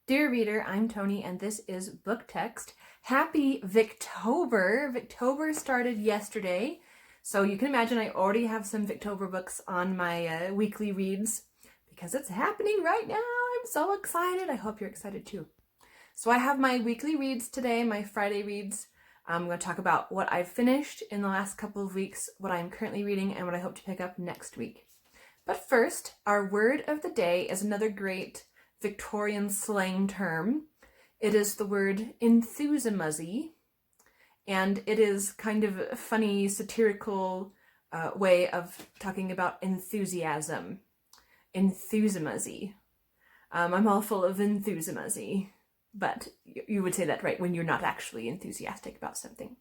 Dear reader, I'm Tony and this is Book Text. Happy Victober! Victober started yesterday, so you can imagine I already have some Victober books on my weekly reads because it's happening right now. I'm so excited. I hope you're excited too. So I have my weekly reads today, my Friday reads. I'm going to talk about what I've finished in the last couple of weeks, what I'm currently reading, and what I hope to pick up next week. But first, our word of the day is another great Victorian slang term. It is the word enthuzimuzzy, and it is kind of a funny, satirical way of talking about enthusiasm. Enthuzimuzzy. I'm all full of enthuzimuzzy, but you would say that, right, when you're not actually enthusiastic about something.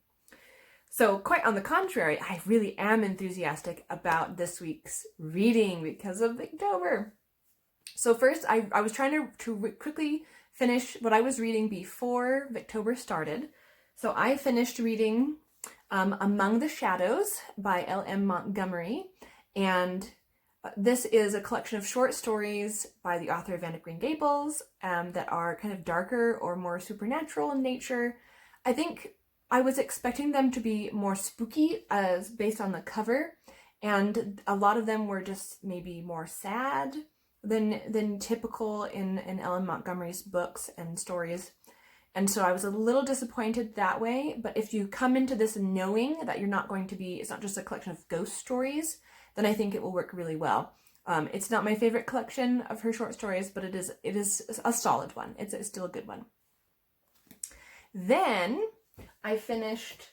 So quite on the contrary, I really am enthusiastic about this week's reading because of Victober. So first, I was trying to quickly finish what I was reading before Victober started. So I finished reading Among the Shadows by L.M. Montgomery, and this is a collection of short stories by the author of Anne of Green Gables that are kind of darker or more supernatural in nature. I think I was expecting them to be more spooky as based on the cover, and a lot of them were just maybe more sad than typical in L.M. Montgomery's books and stories. And so I was a little disappointed that way, but if you come into this knowing that you're not going to be, it's not just a collection of ghost stories, then I think it will work really well. It's not my favorite collection of her short stories, but it is a solid one. It's still a good one. Then I finished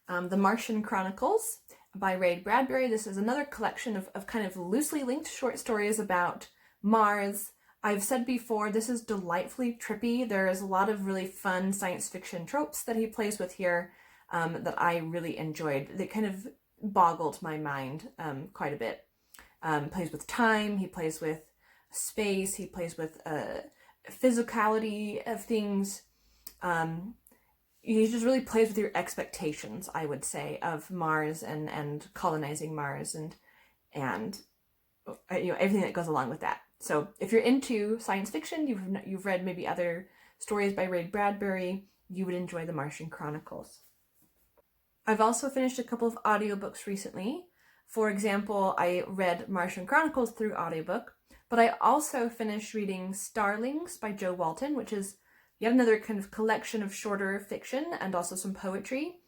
the Martian Chronicles by Bradbury. This is another collection of kind of loosely linked short stories about Mars. I've said before, this is delightfully trippy. There is a lot of really fun science fiction tropes that he plays with here that I really enjoyed. They kind of boggled my mind quite a bit. Plays with time, he plays with space, he plays with physicality of things. He just really plays with your expectations, I would say, of Mars and colonizing Mars and everything that goes along with that. So if you're into science fiction, you've read maybe other stories by Bradbury, you would enjoy the Martian Chronicles. I've also finished a couple of audiobooks recently. For example, I read Martian Chronicles through audiobook, but I also finished reading Starlings by Jo Walton, which is yet another kind of collection of shorter fiction and also some poetry.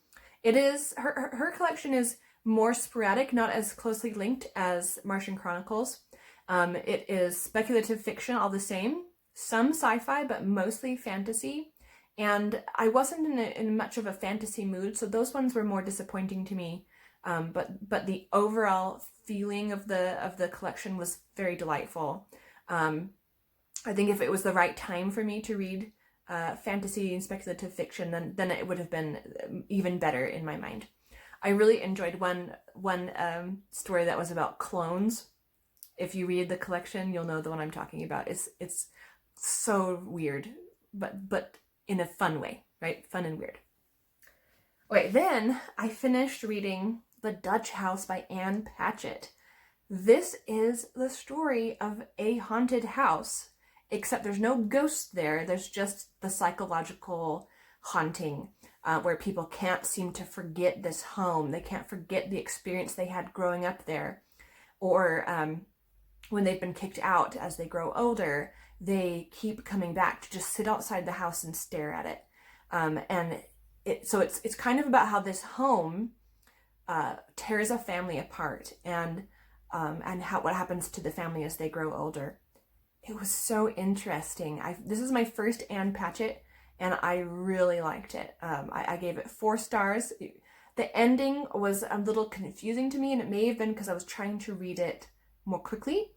It is, her collection is more sporadic, not as closely linked as Martian Chronicles. It is speculative fiction all the same, some sci-fi, but mostly fantasy. And I wasn't in much of a fantasy mood, so those ones were more disappointing to me. But the overall feeling of the collection was very delightful. I think if it was the right time for me to read fantasy and speculative fiction, then it would have been even better in my mind. I really enjoyed one story that was about clones. If you read the collection, you'll know the one I'm talking about. It's so weird, but in a fun way, right? Fun and weird. Okay, then I finished reading The Dutch House by Anne Patchett. This is the story of a haunted house, except there's no ghosts there. There's just the psychological haunting where people can't seem to forget this home. They can't forget the experience they had growing up there. Or when they've been kicked out as they grow older, they keep coming back to just sit outside the house and stare at it. And it's kind of about how this home tears a family apart and what happens to the family as they grow older. It was so interesting. This is my first Anne Patchett, and I really liked it. I gave it 4 stars. The ending was a little confusing to me, and it may have been because I was trying to read it more quickly.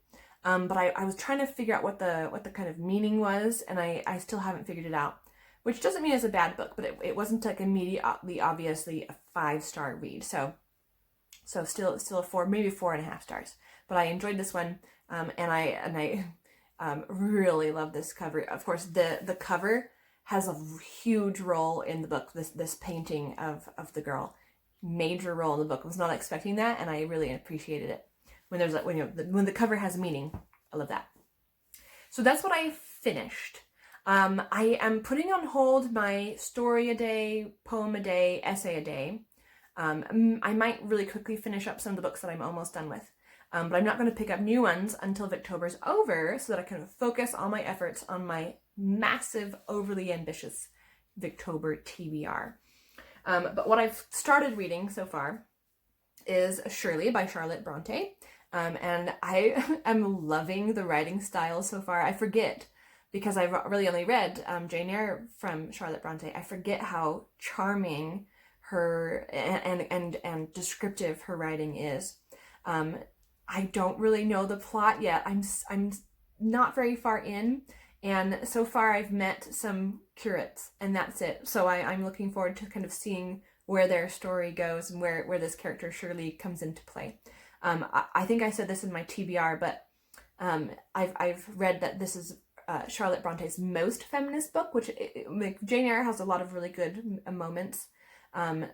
But I was trying to figure out what the kind of meaning was, and I still haven't figured it out. Which doesn't mean it's a bad book, but it wasn't like immediately, obviously, a 5-star read. So still a 4, maybe 4.5 stars. But I enjoyed this one, and I really love this cover. Of course, the cover has a huge role in the book. This painting of the girl, major role in the book. I was not expecting that, and I really appreciated it. When the cover has meaning, I love that. So that's what I finished. I am putting on hold my story a day, poem a day, essay a day. I might really quickly finish up some of the books that I'm almost done with. But I'm not going to pick up new ones until Victober's over so that I can focus all my efforts on my massive, overly ambitious Victober TBR. But what I've started reading so far is Shirley by Charlotte Bronte. And I am loving the writing style so far. I forget, because I've really only read Jane Eyre from Charlotte Bronte, I forget how charming her and descriptive her writing is. I don't really know the plot yet. I'm not very far in, and so far I've met some curates, and that's it. So I'm looking forward to kind of seeing where their story goes and where this character Shirley comes into play. I think I said this in my TBR, but I've read that this is Charlotte Bronte's most feminist book, which Jane Eyre has a lot of really good moments.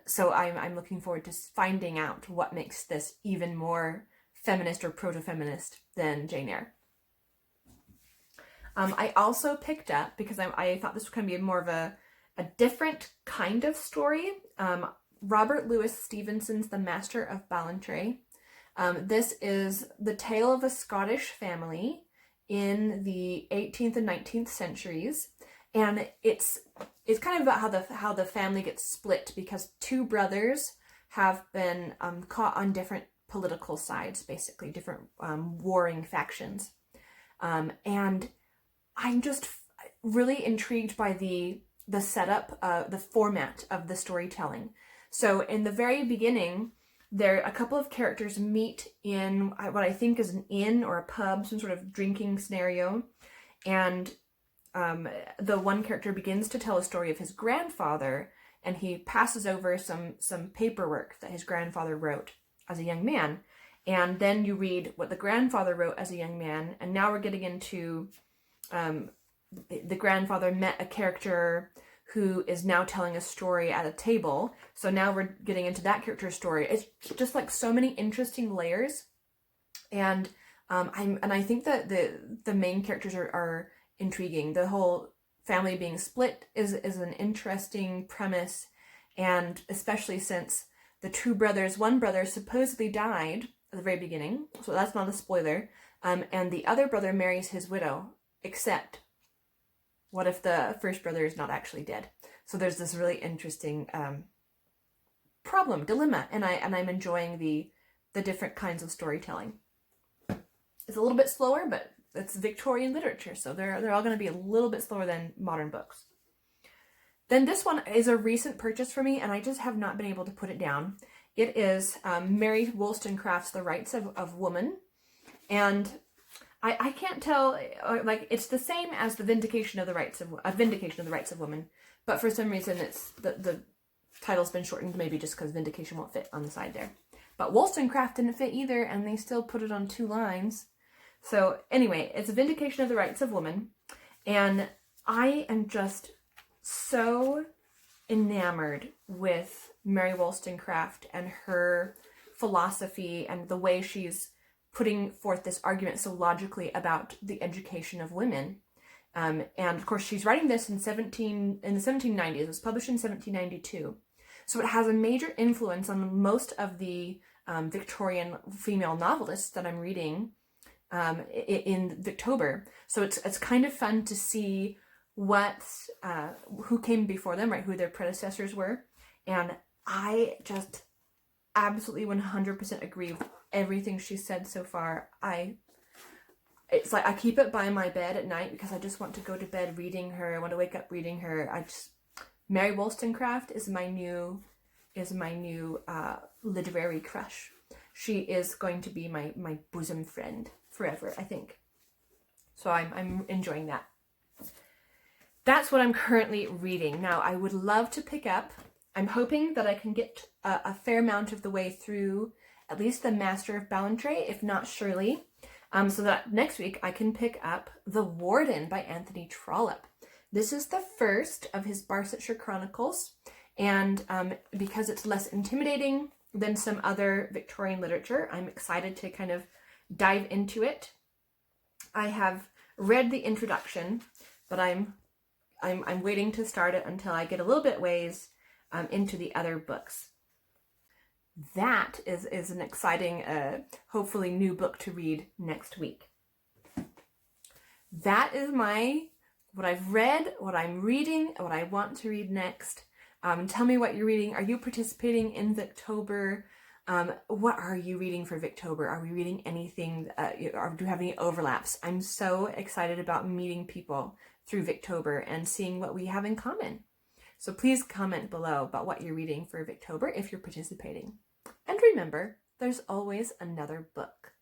So I'm looking forward to finding out what makes this even more feminist or proto-feminist than Jane Eyre. I also picked up, because I thought this was going to be more of a different kind of story, Robert Louis Stevenson's The Master of Balantree. This is the tale of a Scottish family in the 18th and 19th centuries, and it's kind of about how the family gets split because two brothers have been caught on different political sides, basically different warring factions, and I'm just really intrigued by the setup, the format of the storytelling. So in the very beginning, a couple of characters meet in what I think is an inn or a pub, some sort of drinking scenario, and the one character begins to tell a story of his grandfather, and he passes over some paperwork that his grandfather wrote as a young man. And then you read what the grandfather wrote as a young man, and now we're getting into the grandfather met a character who is now telling a story at a table. So now we're getting into that character's story. It's just like so many interesting layers. And I think that the main characters are intriguing. The whole family being split is an interesting premise. And especially since the two brothers, one brother supposedly died at the very beginning, so that's not a spoiler. And the other brother marries his widow, except what if the first brother is not actually dead? So there's this really interesting dilemma, and I'm enjoying the different kinds of storytelling. It's a little bit slower, but it's Victorian literature, so they're all going to be a little bit slower than modern books. Then this one is a recent purchase for me, and I just have not been able to put it down. It is Mary Wollstonecraft's The Rights of Woman, and I can't tell, like, it's the same as the Vindication of the Rights of Woman, but for some reason it's the title's been shortened, maybe just because Vindication won't fit on the side there. But Wollstonecraft didn't fit either, and they still put it on 2 lines. So anyway, it's a Vindication of the Rights of Woman, and I am just so enamored with Mary Wollstonecraft and her philosophy and the way she's putting forth this argument so logically about the education of women. And of course, she's writing this in the 1790s. It was published in 1792. So it has a major influence on most of the Victorian female novelists that I'm reading in Victober. So it's kind of fun to see who came before them, right? Who their predecessors were. And I just absolutely 100% agree with everything she said so far. It's like I keep it by my bed at night because I just want to go to bed reading her. I want to wake up reading her. Mary Wollstonecraft is my new literary crush. She is going to be my bosom friend forever, I think. So I'm enjoying that. That's what I'm currently reading. Now, I would love to pick up. I'm hoping that I can get a fair amount of the way through at least the Master of Balantree, if not Shirley, so that next week I can pick up The Warden by Anthony Trollope. This is the first of his Barsetshire Chronicles, and because it's less intimidating than some other Victorian literature, I'm excited to kind of dive into it. I have read the introduction, but I'm I'm waiting to start it until I get a little bit ways into the other books. That is an exciting, hopefully new book to read next week. That is what I've read, what I'm reading, what I want to read next. Tell me what you're reading. Are you participating in Victober? What are you reading for Victober? Are we reading anything, or do you have any overlaps? I'm so excited about meeting people through Victober and seeing what we have in common. So please comment below about what you're reading for Victober if you're participating. And remember, there's always another book.